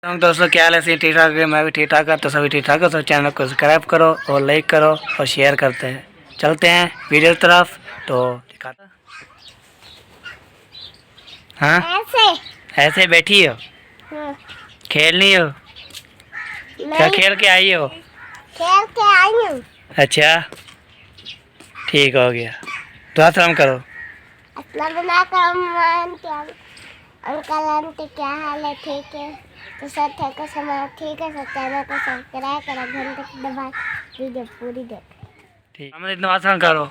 दोस्तों क्या हाल है? सही ठीक ठाक है, मैं भी ठीक ठाक है। तो सभी ठीक ठाक है तो चैनल को सब्सक्राइब करो और लाइक करो और शेयर करते हैं। चलते हैं वीडियो की तरफ। तो दिखाता हाँ ऐसे बैठी हो, खेलनी हो? क्या खेल के आई हो? खेल के आई हूँ। अच्छा ठीक हो गया। तो सलाम करो। अस्सलाम अंकल आंटी, क्या हाल है? ठीक है तो सब ठीक है, समाज ठीक है। सब चैनल को सब्सक्राइब करो, घंटे को दबा, वीडियो पूरी देख। ठीक हम इतना आसान करो।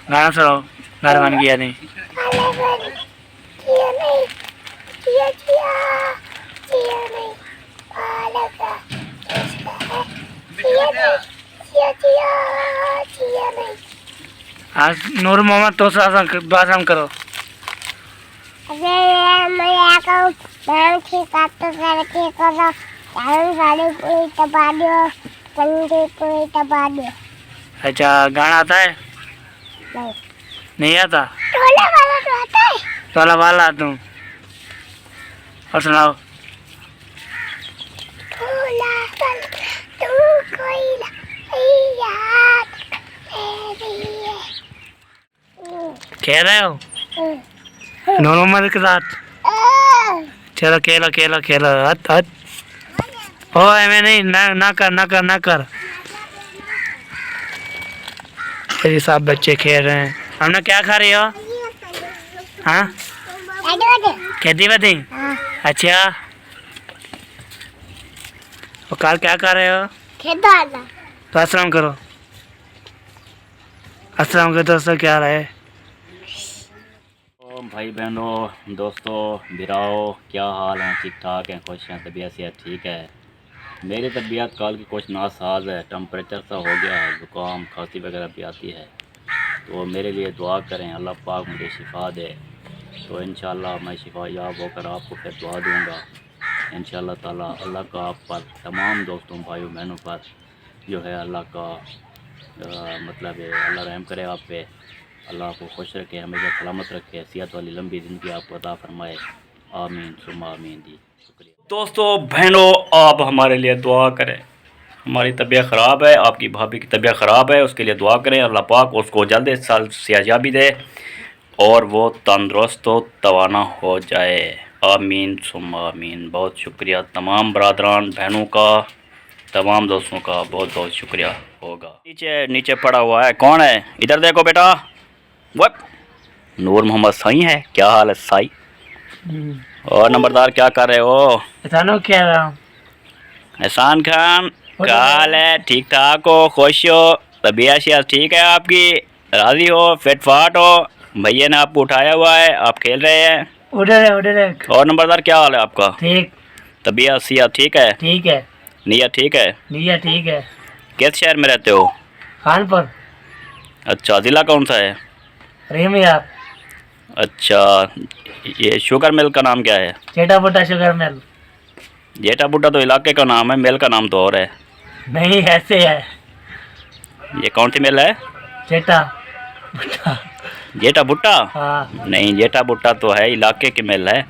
गाना सुनाओ, गाना मान किया नहीं। आज नूर मोहम्मद तो आसान करो। अरे मैं आका डांस की काटो करके करो, डांस वाली कोई दबा दो, कंधे कोई दबा दो। अच्छा गाना आता है? नहीं नहीं आता? टोला वाला तो आता है। तोला वाला तुम और सुनाओ। टोला वाला तू कोई याद मेरी है। खेल रहे हो नूर मोहम्मद के साथ? चलो खेलो खेलो खेलो। हट हट ओ मैं नहीं, ना कर ना कर ना कर। ये सब बच्चे खेल रहे हैं। हमने क्या खा रही हो? हाँ खेती बाती। अच्छा और कार क्या कर रहे हो? तो अस्सलाम करो। अस्सलाम करो दोस्तों, क्या रहे? भाई बहनों दोस्तों बिराओ, क्या हाल है? ठीक ठाक हैं, खुश हैं, तबीयत सेहत ठीक है? मेरी तबीयत कल की कुछ नासाज है, टेम्परेचर सा हो गया है, ज़ुकाम खांसी वगैरह भी आती है। तो मेरे लिए दुआ करें, अल्लाह पाक मुझे शिफा दे। तो इंशाअल्लाह मैं शिफा याब होकर आपको फिर दुआ दूँगा इंशाअल्लाह ताला। अल्लाह का आप पर, तमाम दोस्तों भाइयों बहनों पर जो है अल्लाह का मतलब है, अल्लाह रहम करे आप पे। अल्लाह आपको खुश रखे, हमेशा सलामत रखे, सेहत वाली लंबी ज़िंदगी आपको अता फरमाए। आमीन सुम्मा आमीन जी, शुक्रिया। दोस्तों बहनों आप हमारे लिए दुआ करें। हमारी तबीयत ख़राब है, आपकी भाभी की तबीयत ख़राब है, उसके लिए दुआ करें। अल्लाह पाक उसको जल्द इस साल सेहतयाबी दे और वो तंदुरुस्त हो, तवाना हो जाए। आमीन सुम्मा आमीन। बहुत शुक्रिया तमाम बरादरान बहनों का, तमाम दोस्तों का बहुत बहुत शुक्रिया होगा। नीचे नीचे पड़ा हुआ है, कौन है? इधर देखो बेटा। वट नूर मोहम्मद साई है। क्या हाल है साई? और नंबरदार क्या कर रहे हो? एहसान खान क्या हाल है? ठीक ठाक हो? खुश हो? तबीयत शहर ठीक है आपकी? राजी हो? फिट फाट हो? भैया ने आपको उठाया हुआ है, आप खेल रहे हैं? उधर है। और नंबरदार क्या हाल है आपका? ठीक। तबीयत सेहत ठीक है? ठीक है। नीयत ठीक है? निया ठीक है। किस शहर में रहते हो? खानपुर। अच्छा ज़िला कौन सा है? रेमिया। अच्छा ये शुगर मिल का नाम क्या है? चेटा बूटा शुगर मिल। जेठा बूटा तो इलाके का नाम है, मिल का नाम तो और है। नहीं ऐसे है। ये कौन सी मिल है? चेटा बूटा। जेठा भुट्टा? हाँ। नहीं जेठा भुट्टा तो है इलाके की मिल है।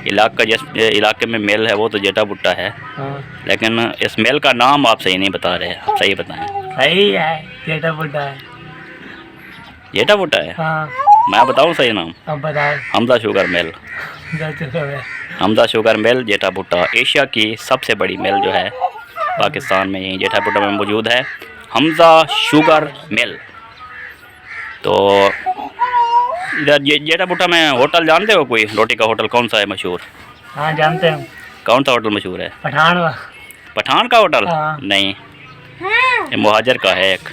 इलाका जिस इलाके में मिल है वो तो जेठा भुट्टा है। हाँ। लेकिन इस मिल का नाम आप सही नहीं बता रहे, आप सही बताएं। सही है, चेटा बूटा है। जेठा भुट्टा है? हाँ। मैं बताऊं सही नाम? अब बताए। Hamza sugar mill. Hamza sugar mill Jetha Bhutta Asia की सबसे बड़ी मिल जो है पाकिस्तान में यहीं जेठा भुट्टा में मौजूद है, हमजा शुगर मिल। तो इधर जेठा भुट्टा में होटल जानते हो कोई? रोटी का होटल कौन सा है मशहूर? हाँ जानते हैं। कौन सा होटल मशहूर है? पठान। पठान का होटल? हाँ। नहीं ये मुहाजिर का है एक।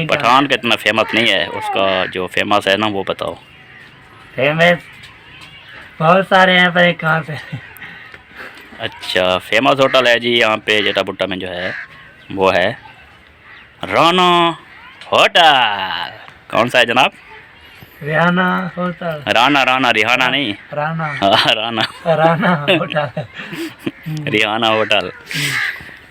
पठान का इतना फेमस नहीं है, उसका जो फेमस है ना वो बताओ। फेमस बहुत सारे हैं पर एक कहाँ से? अच्छा फेमस होटल है जी यहाँ पे जेठा भुट्टा में जो है वो है राना होटल। कौन सा है जनाब? रिहाना होटल। राना राना रिहाना नहीं, राना। हाँ राना राना होटल। रिहाना होटल।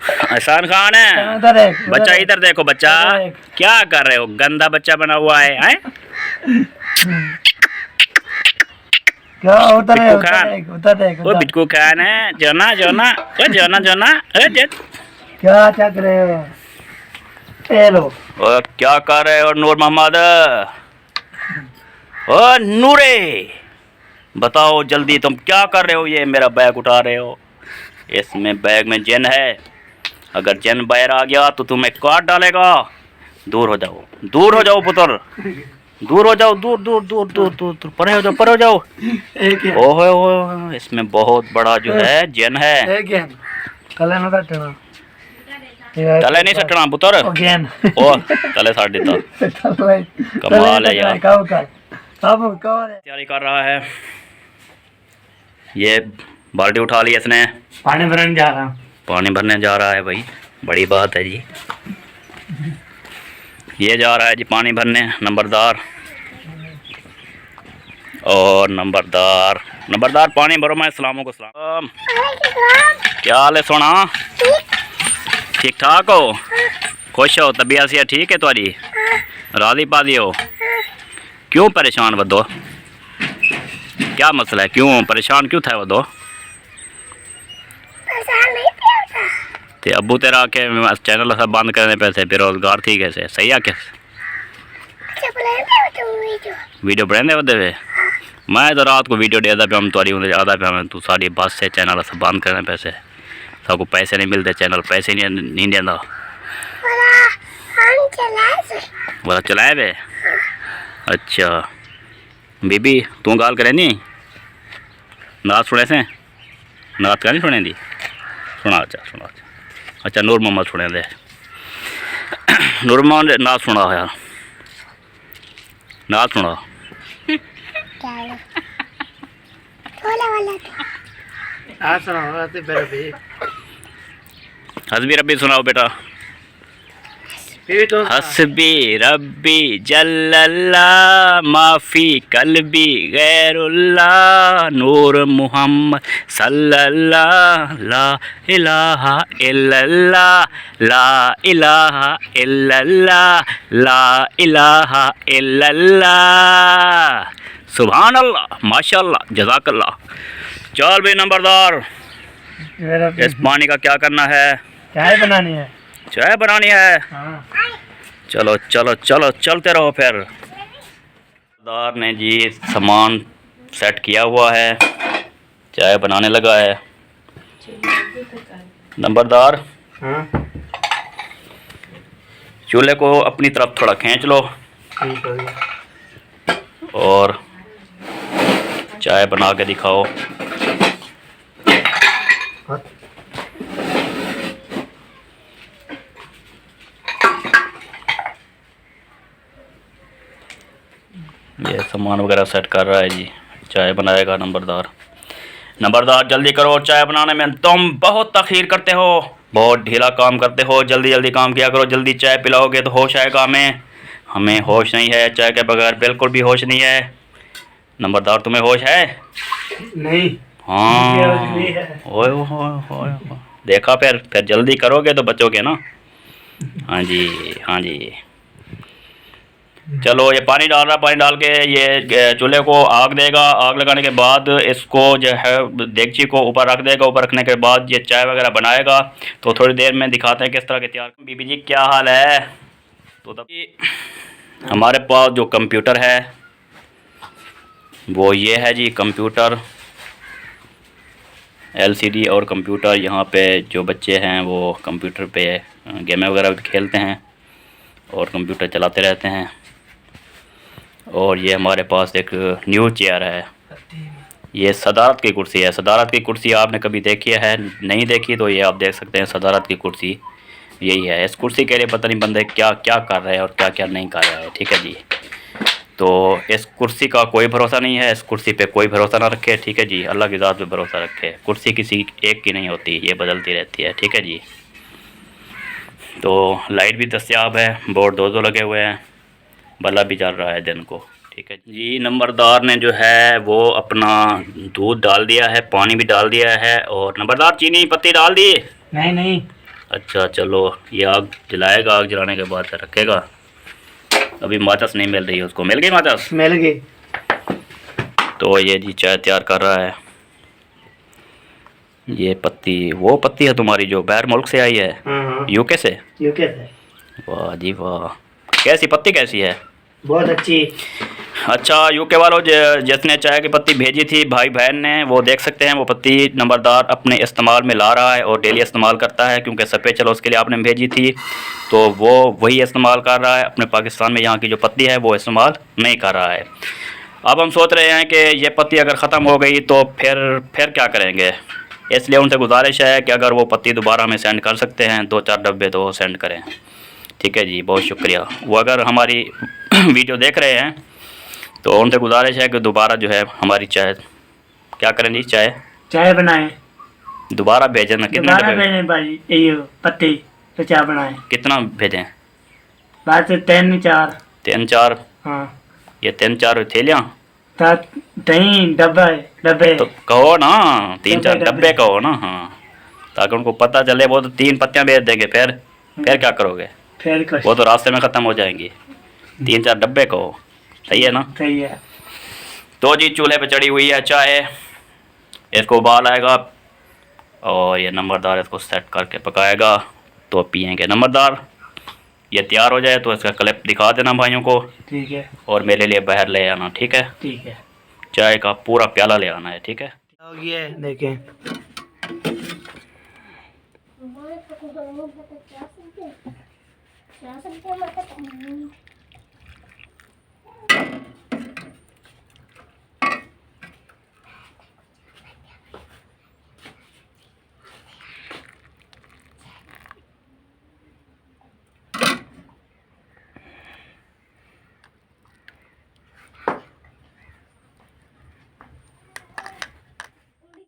एहसान खान है। उधर देख, बच्चा इधर देखो बच्चा, उधर देख। क्या कर रहे हो? गंदा बच्चा बना हुआ है, हैं? क्या उधर है, बिट्टू खान। उधर देख, वो बिट्टू खान है। जोना जोना ओ जोना जोना ओ क्या चक रहे हो? ये लो। ओ क्या कर रहे हो नूर मोहम्मद? ओ नूरे, बताओ जल्दी तुम क्या कर रहे हो? ये मेरा बैग उठा रहे हो। इसमें बैग में जिन है, अगर जिन बाहर आ गया तो तुम्हें काट डालेगा। दूर हो जाओ, दूर हो जाओ पुत्र, दूर हो जाओ, दूर दूर दूर दूर दूर दूर, परे हो जाओ, परे हो जाओ। एक है, ओहो, इसमें बहुत बड़ा जो है जिन है। एक है। कल ना सटना, तले नहीं सटना पुत्र। अगेन ओ तले साट देता। कमाल है यार। कब कर अब कौन है? तैयारी कर रहा है। ये बाल्टी उठा ली इसने, पानी भरने जा रहा हूँ। पानी भरने जा रहा है भाई, बड़ी बात है जी। ये जा रहा है जी पानी भरने, नंबरदार। और नंबरदार, नंबरदार पानी भरो। मैं सलामों को सलाम। क्या हाल है सोना? ठीक ठाक हो? खुश हो? तबीयत से ठीक है तुम्हारी? राजी पाजी हो? क्यों परेशान बदो? क्या मसला है? क्यों परेशान क्यों था बदो? ते अबू तेरा के चैनल सब बंद करने पैसे बेरोजगार थी कैसे? सही है कैसे? वीडियो बनाने बदे वे मैं तो रात को वीडियो देता पे हम तुम्हारी ज़्यादा पे हमें तू सारी बस से चैनल सब बंद करने पैसे, सबको पैसे नहीं मिलते, चैनल पैसे नहीं देता। बोला चलाए वे? अच्छा बीबी तू गाल करे नहीं? नात सुने से? नात का नहीं सुने दी? सुना अच्छा, सुना अच्छा। अच्छा नूर मोहम्मद सुने दे। नूर मोहम्मद नात सुना यार, नात सुना। हसबी रब्बी सुनाओ बेटा। हसबी रब्बी जल्लल्ला माफी कल्बी गैरुल्लाह नूर मुहम्मद सल्लल्लाह ला इलाहा इल्लल्लाह ला इलाहा इल्लल्लाह ला इलाहा इल्लल्लाह सुभान अल्लाह माशाअल्लाह जज़ाकल्लाह। चल भाई नंबरदार, इस पानी का क्या करना है? चाय बनानी है। चाय बनानी है? हाँ। चलो चलो चलो चलते रहो फिर। नंबरदार ने जी सामान सेट किया हुआ है, चाय बनाने लगा है। नंबरदार हाँ। चूल्हे को अपनी तरफ थोड़ा खींच लो ठीक हो गया। और चाय बना के दिखाओ। ये सामान वगैरह सेट कर रहा है जी, चाय बनाएगा नंबरदार। नंबरदार जल्दी करो, चाय बनाने में तुम बहुत तखीर करते हो, बहुत ढीला काम करते हो। जल्दी जल्दी काम किया करो, जल्दी चाय पिलाओगे तो होश आएगा हमें। हमें होश नहीं है, चाय के बगैर बिल्कुल भी होश नहीं है। नंबरदार तुम्हें होश है? नहीं। हाँ ओए ओए देखा, फिर जल्दी करोगे तो बचोगे ना। हाँ जी हाँ जी। चलो ये पानी डाल रहा, पानी डाल के ये चूल्हे को आग देगा। आग लगाने के बाद इसको जो है देगची को ऊपर रख देगा। ऊपर रखने के बाद ये चाय वगैरह बनाएगा। तो थोड़ी देर में दिखाते हैं किस तरह के तैयार। बीबी जी क्या हाल है? तो तभी हमारे पास जो कंप्यूटर है वो ये है जी, कंप्यूटर LCD और कंप्यूटर। यहाँ पे जो बच्चे हैं वो कंप्यूटर पे गेम वगैरह भी खेलते हैं और कंप्यूटर चलाते रहते हैं। और ये हमारे पास एक न्यू चेयर है, ये सदारत की कुर्सी है। सदारत की कुर्सी आपने कभी देखी है? नहीं देखी तो ये आप देख सकते हैं, सदारत की कुर्सी यही है। इस कुर्सी के लिए पता नहीं बंदे क्या क्या कर रहे हैं और क्या क्या नहीं कर रहे हैं। ठीक है जी, तो इस कुर्सी का कोई भरोसा नहीं है, इस कुर्सी पे कोई भरोसा ना रखे। ठीक है जी, अल्लाह की ज़ात पे भरोसा रखे। कुर्सी किसी एक की नहीं होती, ये बदलती रहती है। ठीक है जी, तो लाइट भी दस्तियाब है, बोर्ड दो लगे हुए हैं, बल्ब भी चल रहा है दिन को। ठीक है जी। नंबरदार ने जो है वो अपना दूध डाल दिया है, पानी भी डाल दिया है। और नंबरदार चीनी पत्ती डाल दी? नहीं नहीं। अच्छा चलो, ये आग जलाएगा, आग जलाने के बाद रखेगा। अभी माचिस नहीं मिल रही है उसको, मिल गई माचिस? मिल गई। तो ये जी चाय तैयार कर रहा है। ये पत्ती वो पत्ती है तुम्हारी जो बाहर मुल्क से आई है? हाँ यूके से? यूके से। वाह जी वाह, कैसी पत्ती कैसी है? बहुत अच्छी। अच्छा यूके वालों, जिसने चाय की पत्ती भेजी थी भाई बहन ने, वो देख सकते हैं वो पत्ती नंबरदार अपने इस्तेमाल में ला रहा है और डेली इस्तेमाल करता है, क्योंकि सफ़ेद चलो उसके लिए आपने भेजी थी तो वो वही इस्तेमाल कर रहा है। अपने पाकिस्तान में यहाँ की जो पत्ती है वो इस्तेमाल नहीं कर रहा है। अब हम सोच रहे हैं कि ये पत्ती अगर ख़त्म हो गई तो फिर क्या करेंगे, इसलिए उनसे गुजारिश है कि अगर वो पत्ती दोबारा हमें सेंड कर सकते हैं 2-4 डब्बे तो वो सेंड करें। ठीक है जी, बहुत शुक्रिया। वो अगर हमारी वीडियो देख रहे हैं तो उनसे गुजारिश है कि दोबारा जो है हमारी चाय क्या करें जी, चाय बनाएं, दोबारा भेजें ना। कितने दोबारा डब्बे? भेजें भाई, ये पत्ती तो चाय बनाएं। कितना भेजें? बस 3-4। 3-4? हाँ, ये 3-4 थैलियाँ नहीं, डब्बे तो कहो ना, 3-4 डब्बे। डब्बे कहो ना। हाँ, ताकि उनको पता चले। वो तो 3 पत्तियाँ भेज देंगे, फिर क्या करोगे? फिर कुछ वो तो रास्ते में ख़त्म हो जाएंगी। 3-4 डब्बे कहो, सही है ना? सही है। तो जी चूल्हे पे चढ़ी हुई है चाय, इसको उबाल आएगा और ये नंबरदार इसको सेट करके पकाएगा तो पियेंगे। नंबरदार ये तैयार हो जाए तो इसका क्लिप दिखा देना भाइयों को, ठीक है, और मेरे लिए बाहर ले आना। ठीक है? ठीक है। चाय का पूरा प्याला ले आना है। ठीक है? हो गया है, देखें।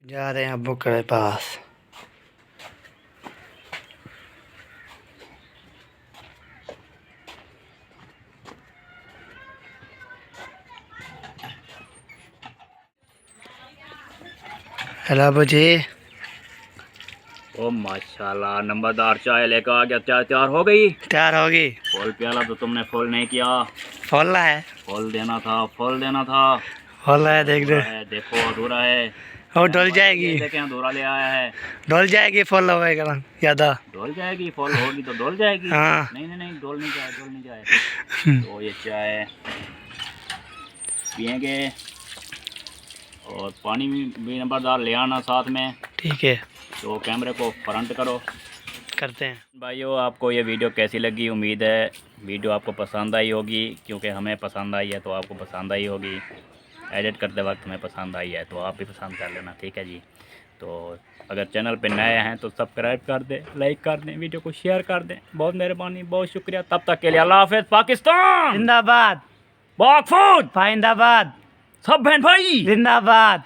जा रहे हैं अब्बू के पास। हेलो अब्बू जी। ओ माशाल्लाह, नंबरदार चाय लेकर आ गया। चाय तैयार हो गई? तैयार होगी। फुल प्याला तो तुमने फुल नहीं किया। फल है, फुल देना था, फुल देना था। फल है, देख अधूरा दे। है, देखो अधूरा है। और डल जाएगी, देखें अधूरा ले आया है। डल जाएगी, फल होगा ज़्यादा। डोल जाएगी, फॉल होगी तो डोल जाएगी। हाँ। नहीं नहीं नहीं, डोल नहीं जाए, डोल नहीं जाए। तो ये चाय पियेंगे और पानी भी नंबरदार ले आना साथ में। ठीक है, तो कैमरे को फ्रंट करो। करते हैं। भाइयों आपको ये वीडियो कैसी लगी? उम्मीद है वीडियो आपको पसंद आई होगी, क्योंकि हमें पसंद आई है तो आपको पसंद आई होगी। एडिट करते वक्त हमें पसंद आई है तो आप भी पसंद कर लेना। ठीक है जी? तो अगर चैनल पे नए हैं तो सब्सक्राइब कर दें, लाइक कर दें, वीडियो को शेयर कर दें। बहुत मेहरबानी, बहुत शुक्रिया। तब तक के लिए अल्लाह हाफ़िज़। पाकिस्तान जिंदाबाद, पाक फौज पाइंदाबाद, सब बहन भाई जिंदाबाद।